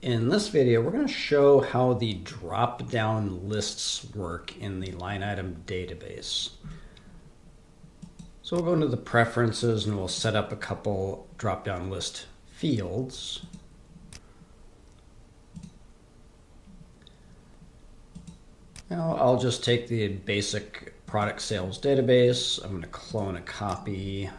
In this video, we're going to show how the drop-down lists work in the line item database. So we'll go into the preferences and we'll set up a couple drop-down list fields. Now I'll just take the basic product sales database. I'm going to clone a copy.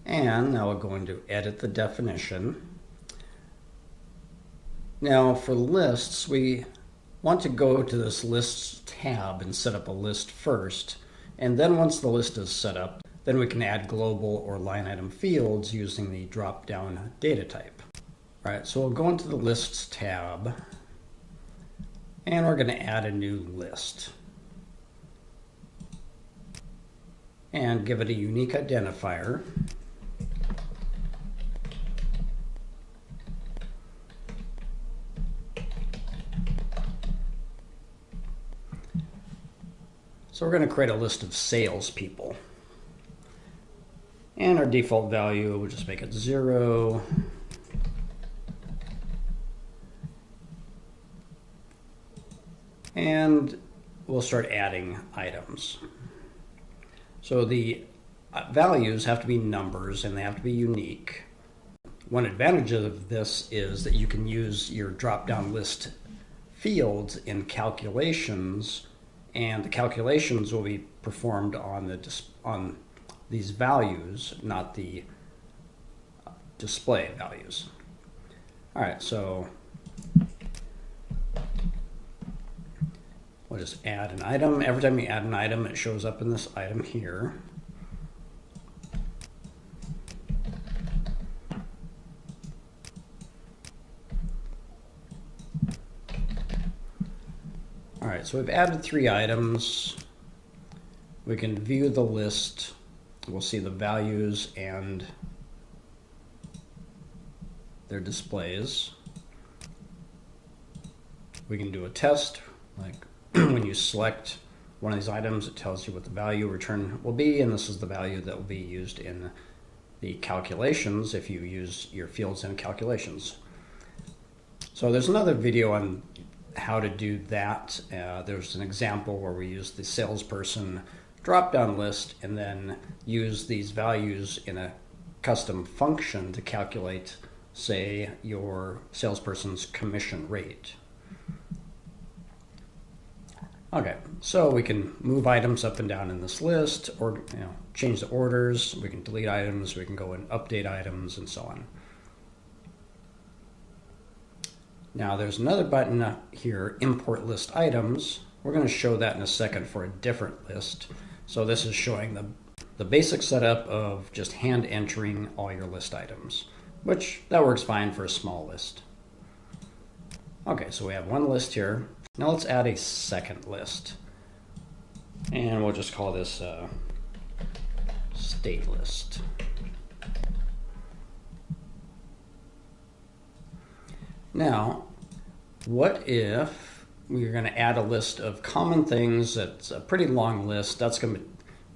And now we're going to edit the definition. Now for lists, we want to go to this lists tab and set up a list first. And then once the list is set up, then we can add global or line item fields using the drop-down data type. All right, so we'll go into the lists tab and we're going to add a new list and give it a unique identifier. So we're going to create a list of salespeople. And our default value, we'll just make it 0. And we'll start adding items. So the values have to be numbers and they have to be unique. One advantage of this is that you can use your drop-down list fields in calculations, and the calculations will be performed on these values, not the display values. All right, so we'll just add an item. Every time you add an item, it shows up in this item here. All right, so we've added 3 items. We can view the list. We'll see the values and their displays. We can do a test, like when you select one of these items, it tells you what the value return will be, and this is the value that will be used in the calculations if you use your fields in calculations. So there's another video on how to do that. There's an example where we use the salesperson drop-down list and then use these values in a custom function to calculate, say, your salesperson's commission rate. Okay, so we can move items up and down in this list, or change the orders. We can delete items. We can go and update items, and so on. Now there's another button up here, import list items. We're going to show that in a second for a different list. So this is showing the basic setup of just hand entering all your list items, which that works fine for a small list. Okay, so we have one list here. Now let's add a second list. And we'll just call this state list. Now, what if we're going to add a list of common things that's a pretty long list? That's going to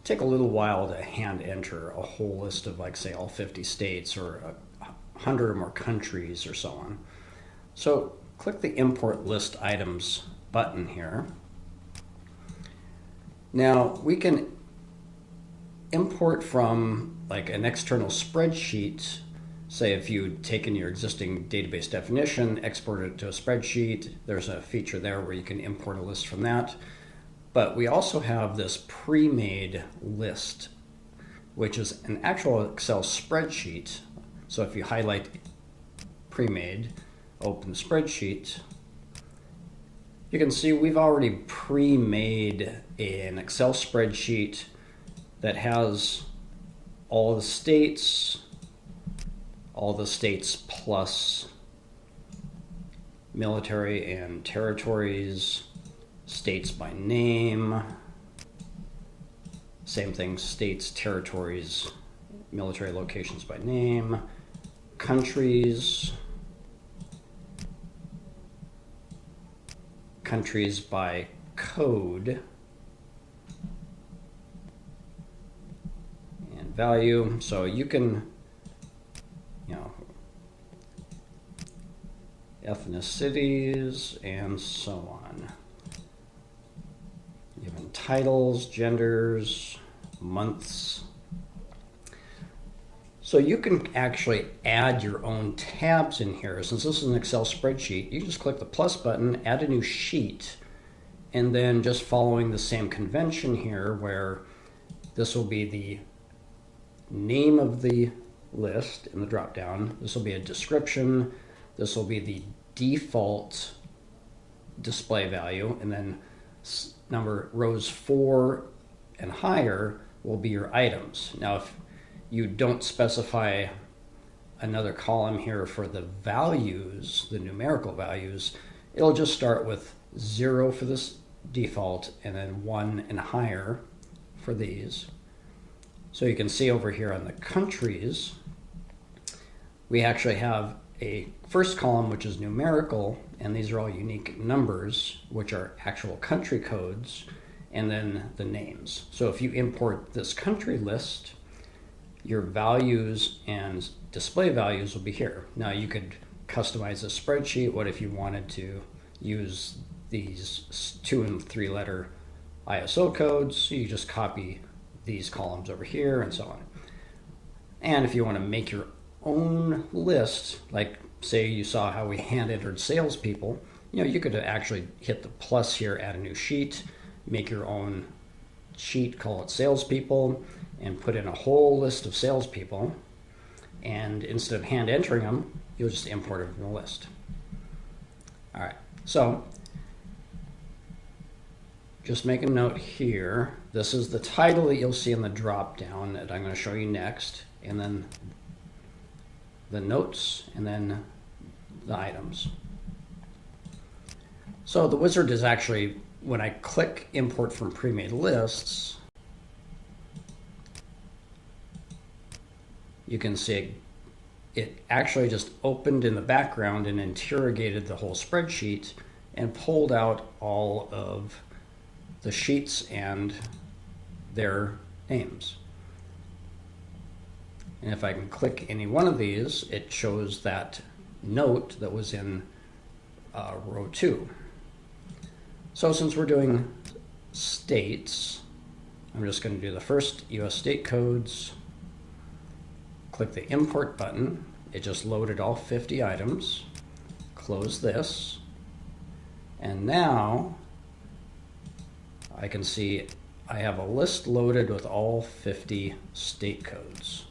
take a little while to hand enter a whole list of, like, say, all 50 states or 100 or more countries or so on. So click the Import List Items button here. Now, we can import from, like, an external spreadsheet. Say if you'd taken your existing database definition, exported it to a spreadsheet, there's a feature there where you can import a list from that. But we also have this pre-made list, which is an actual Excel spreadsheet. So if you highlight pre-made, open the spreadsheet, you can see we've already pre-made an Excel spreadsheet that has all the states plus military and territories, states by name, same thing, states, territories, military locations by name, countries, countries by code and value. So you can, you know, ethnicities and so on. Given titles, genders, months. So you can actually add your own tabs in here. Since this is an Excel spreadsheet, you can just click the plus button, add a new sheet, and then just following the same convention here where this will be the name of the list in the drop-down. This will be a description. This will be the default display value, and then number rows 4 and higher will be your items. Now, if you don't specify another column here for the values, the numerical values, it'll just start with 0 for this default and then 1 and higher for these. So you can see over here on the countries, we actually have a first column which is numerical, and these are all unique numbers which are actual country codes, and then the names. So if you import this country list, your values and display values will be here. Now you could customize a spreadsheet. What if you wanted to use these 2 and 3 letter ISO codes? So you just copy these columns over here and so on. And if you want to make your own list, like say you saw how we hand entered salespeople, you know, you could actually hit the plus here, add a new sheet, make your own sheet, call it salespeople, and put in a whole list of salespeople. And instead of hand entering them, you'll just import it from the list. All right, so just make a note here. This is the title that you'll see in the drop down that I'm going to show you next, and then the notes, and then the items. So the wizard is actually, when I click import from premade lists, you can see it actually just opened in the background and interrogated the whole spreadsheet and pulled out all of the sheets and their names. And if I can click any one of these, it shows that note that was in row 2. So since we're doing states, I'm just going to do the first US state codes. Click the import button. It just loaded all 50 items. Close this. And now I can see I have a list loaded with all 50 state codes.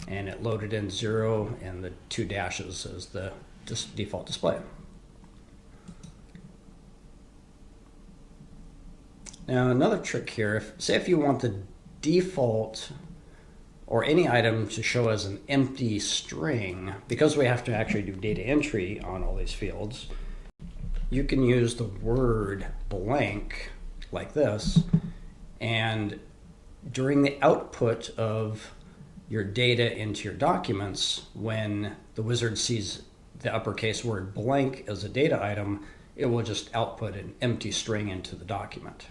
And it loaded in 0 and the 2 dashes as the default display. Now another trick here, say if you want the default or any item to show as an empty string, because we have to actually do data entry on all these fields, you can use the word blank like this, and during the output of your data into your documents, when the wizard sees the uppercase word blank as a data item, it will just output an empty string into the document.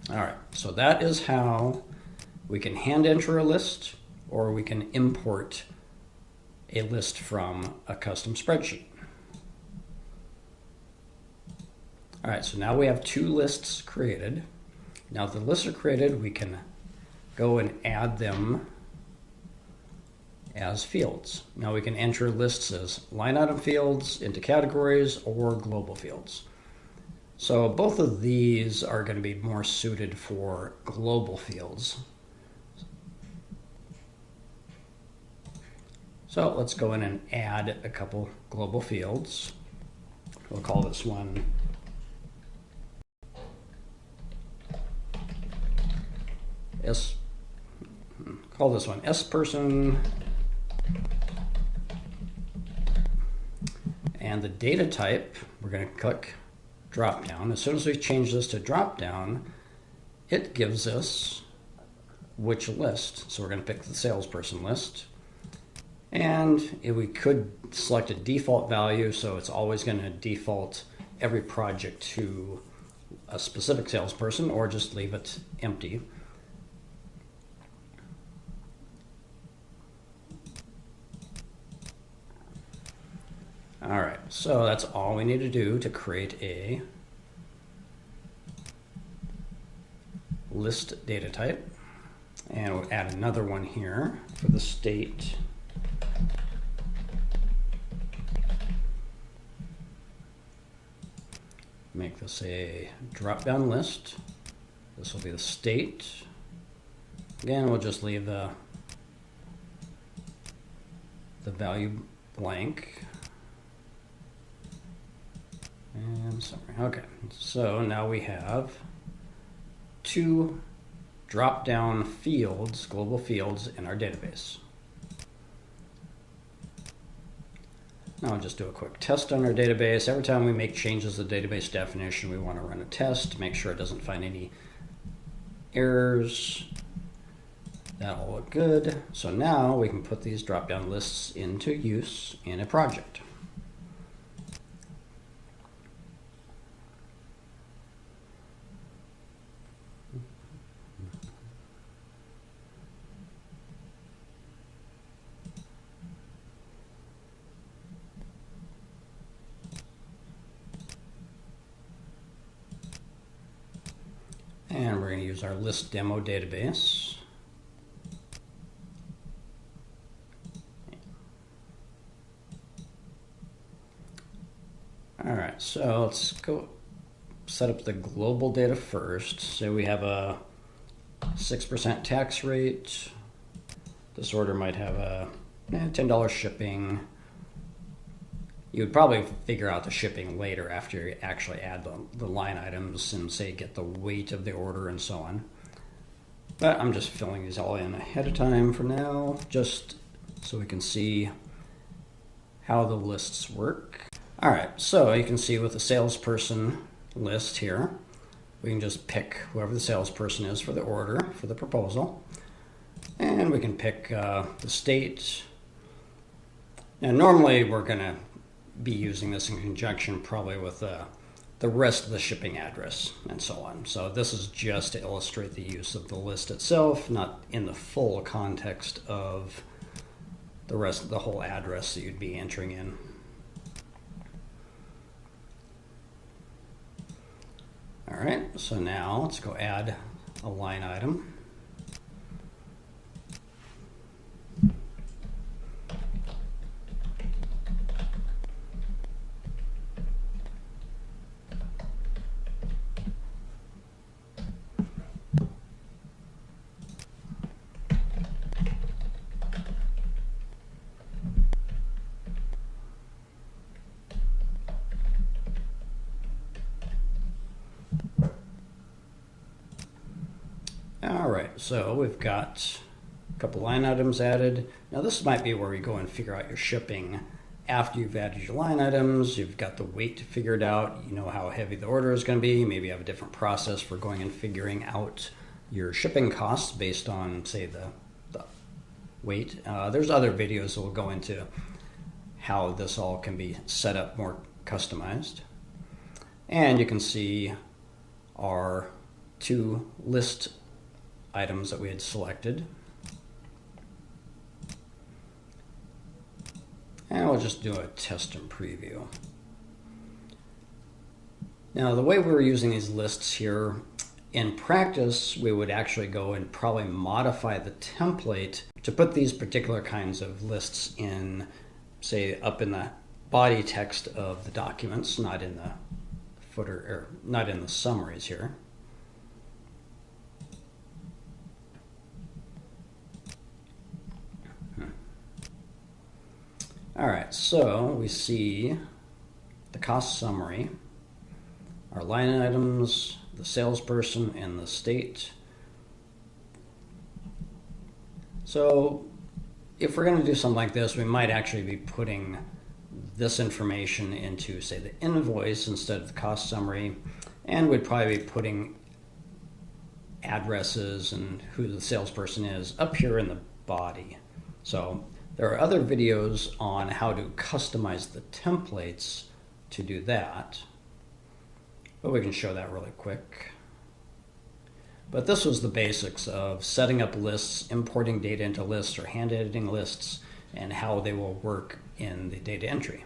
All right, so that is how we can hand enter a list, or we can import a list from a custom spreadsheet. All right, so now we have 2 lists created. Now that the lists are created, we can go and add them as fields. Now we can enter lists as line item fields into categories or global fields. So both of these are going to be more suited for global fields. So let's go in and add a couple global fields. We'll call this one S person, and the data type, we're going to click drop down. As soon as we change this to drop down, it gives us which list. So we're going to pick the salesperson list, And we could select a default value, so it's always going to default every project to a specific salesperson, or just leave it empty. All right, so that's all we need to do to create a list data type. And we'll add another one here for the state. Make this a drop-down list. This will be the state. Again, we'll just leave the value blank. And summary. Okay, so now we have two drop-down fields, global fields, in our database. Now I'll just do a quick test on our database. Every time we make changes to the database definition, we want to run a test, make sure it doesn't find any errors. That'll look good. So now we can put these drop-down lists into use in a project. And we're going to use our list demo database. All right, so let's go set up the global data first. So we have a 6% tax rate. This order might have a $10 shipping. You would probably figure out the shipping later after you actually add the line items and say get the weight of the order and so on. But I'm just filling these all in ahead of time for now, just so we can see how the lists work. All right, so you can see with the salesperson list here, we can just pick whoever the salesperson is for the order, for the proposal. And we can pick the state. Now normally we're going to be using this in conjunction probably with the rest of the shipping address and so on. So this is just to illustrate the use of the list itself, not in the full context of the rest of the whole address that you'd be entering in. All right, so now let's go add a line item. All right, so we've got a couple line items added. Now this might be where we go and figure out your shipping after you've added your line items. You've got the weight figured out. You know how heavy the order is going to be. Maybe you have a different process for going and figuring out your shipping costs based on, say, the weight. There's other videos that will go into how this all can be set up more customized. And you can see our two list items that we had selected. And we'll just do a test and preview. Now the way we're using these lists here, in practice we would actually go and probably modify the template to put these particular kinds of lists in, say, up in the body text of the documents, not in the footer, or not in the summaries here. All right, so we see the cost summary, our line items, the salesperson, and the state. So if we're going to do something like this, we might actually be putting this information into, say, the invoice instead of the cost summary, and we'd probably be putting addresses and who the salesperson is up here in the body. So There are other videos on how to customize the templates to do that, but we can show that really quick. But this was the basics of setting up lists, importing data into lists or hand editing lists, and how they will work in the data entry.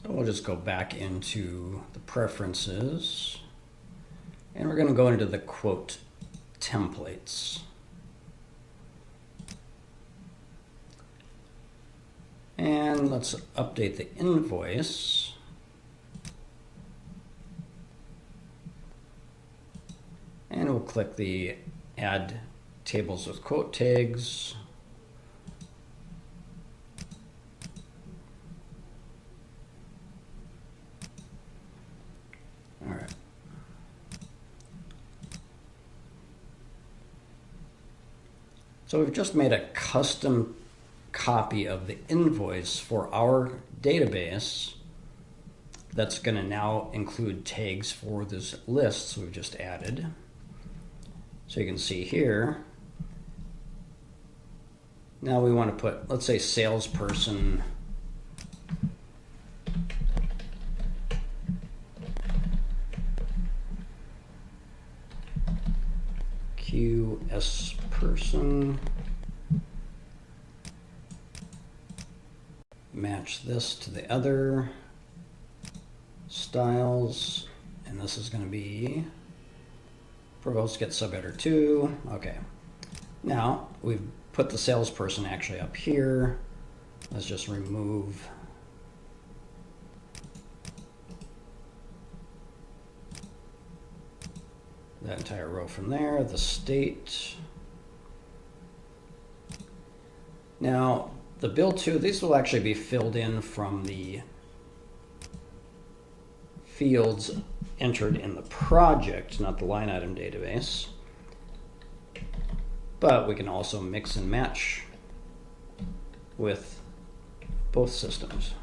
So we'll just go back into the preferences, and we're going to go into the quote templates. And let's update the invoice. And we'll click the add tables with quote tags. All right. So we've just made a custom copy of the invoice for our database that's going to now include tags for this lists we've just added. So you can see here, now we want to put, let's say, salesperson QS person, match this to the other styles, and this is going to be proposed get subheader 2. Okay, now we've put the salesperson actually up here. Let's just remove that entire row from there, the state. Now, the bill to, these will actually be filled in from the fields entered in the project, not the line item database. But we can also mix and match with both systems.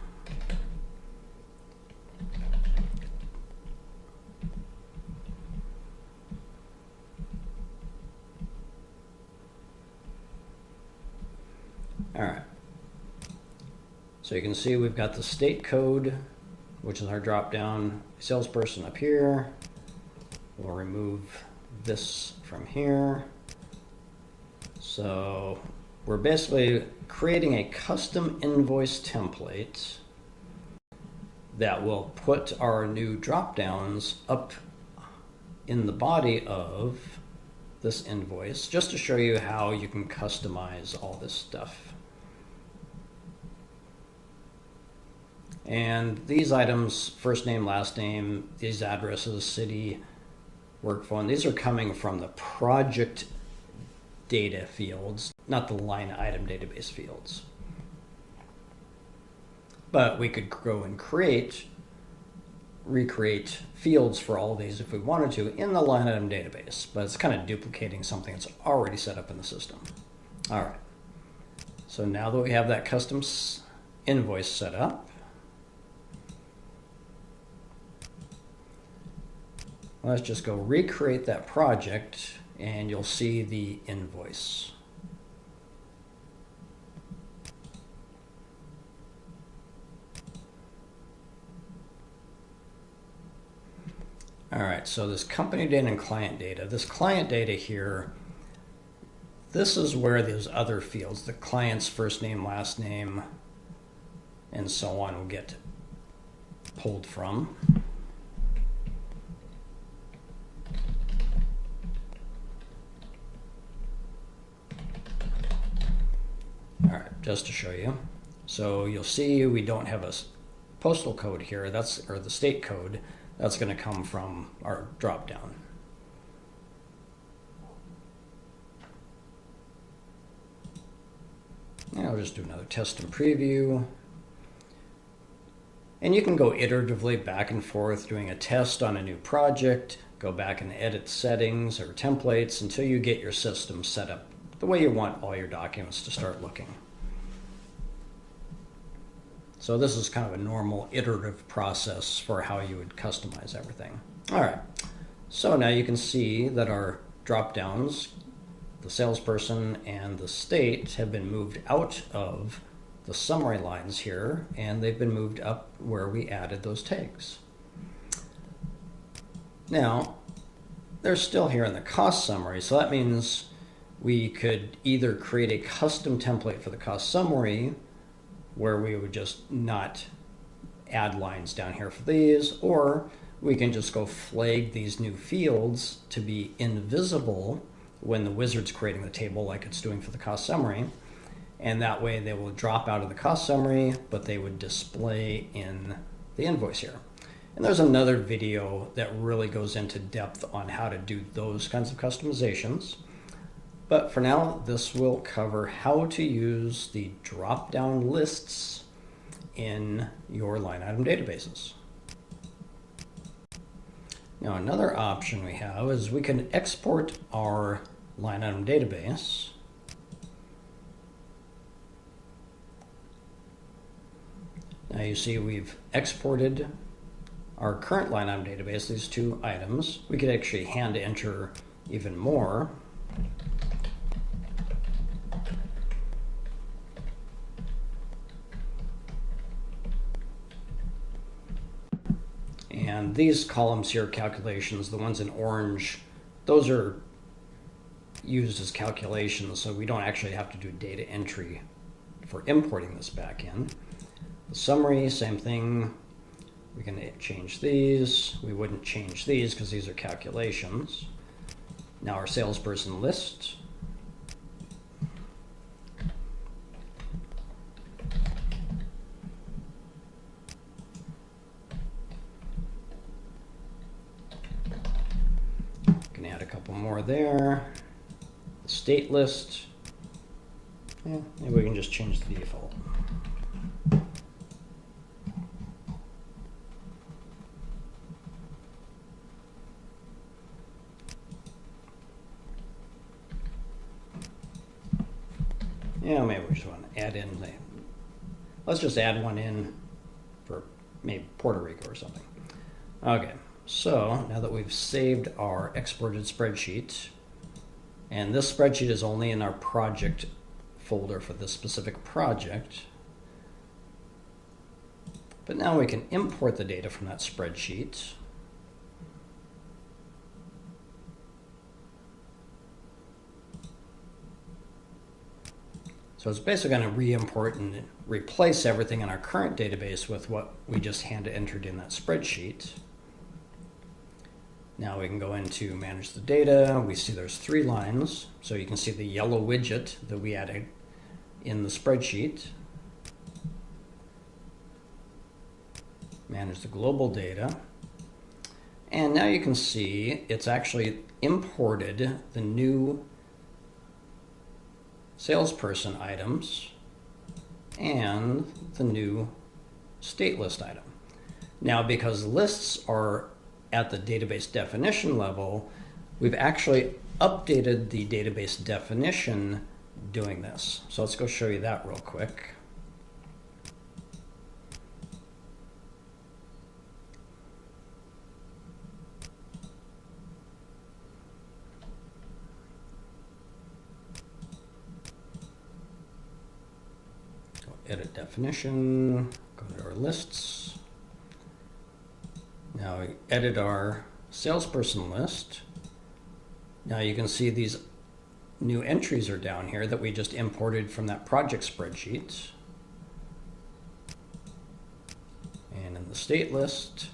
All right. So you can see we've got the state code, which is our drop-down salesperson up here. We'll remove this from here. So we're basically creating a custom invoice template that will put our new drop-downs up in the body of this invoice, just to show you how you can customize all this stuff. And these items, first name, last name, these addresses, city, work phone, these are coming from the project data fields, not the line item database fields. But we could go and recreate fields for all of these if we wanted to in the line item database, but it's kind of duplicating something that's already set up in the system. All right, so now that we have that custom invoice set up, let's just go recreate that project and you'll see the invoice. All right, so this company data and client data. This client data here, this is where those other fields, the client's first name, last name, and so on, will get pulled from. All right, just to show you. So you'll see we don't have a postal code here, or the state code. That's going to come from our drop-down. And I'll just do another test and preview. And you can go iteratively back and forth doing a test on a new project, go back and edit settings or templates until you get your system set up the way you want all your documents to start looking. So this is kind of a normal iterative process for how you would customize everything. All right, so now you can see that our drop-downs, the salesperson and the state, have been moved out of the summary lines here, and they've been moved up where we added those tags. Now, they're still here in the cost summary, so that means we could either create a custom template for the cost summary where we would just not add lines down here for these, or we can just go flag these new fields to be invisible when the wizard's creating the table like it's doing for the cost summary. And that way they will drop out of the cost summary, but they would display in the invoice here. And there's another video that really goes into depth on how to do those kinds of customizations. But for now, this will cover how to use the drop-down lists in your line item databases. Now, another option we have is we can export our line item database. Now you see we've exported our current line item database, these two items. We could actually hand enter even more. And these columns here, calculations, the ones in orange, those are used as calculations, so we don't actually have to do data entry for importing this back in. The summary, same thing. We can change these. We wouldn't change these because these are calculations. Now our salesperson list. Can add a couple more there. The state list. Yeah, maybe we can just change the default. Yeah, maybe we just want to add in let's just add one in for maybe Puerto Rico or something. Okay, so now that we've saved our exported spreadsheet, and this spreadsheet is only in our project folder for this specific project, but now we can import the data from that spreadsheet. So it's basically going to re-import and replace everything in our current database with what we just hand entered in that spreadsheet. Now we can go into manage the data. We see there's 3 lines. So you can see the yellow widget that we added in the spreadsheet. Manage the global data. And now you can see it's actually imported the new salesperson items and the new state list item. Now, because lists are at the database definition level, we've actually updated the database definition doing this. So let's go show you that real quick. Edit definition, go to our lists. Now we edit our salesperson list. Now you can see these new entries are down here that we just imported from that project spreadsheet. And in the state list,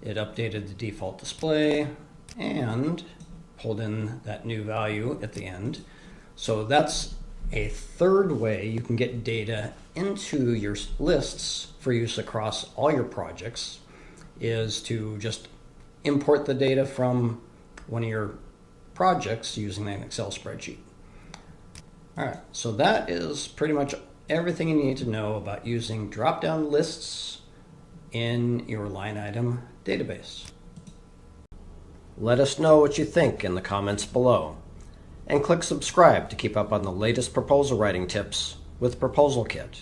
it updated the default display and pulled in that new value at the end. So that's a third way you can get data into your lists for use across all your projects, is to just import the data from one of your projects using an Excel spreadsheet. All right, so that is pretty much everything you need to know about using drop-down lists in your line item database. Let us know what you think in the comments below. And click subscribe to keep up on the latest proposal writing tips with Proposal Kit.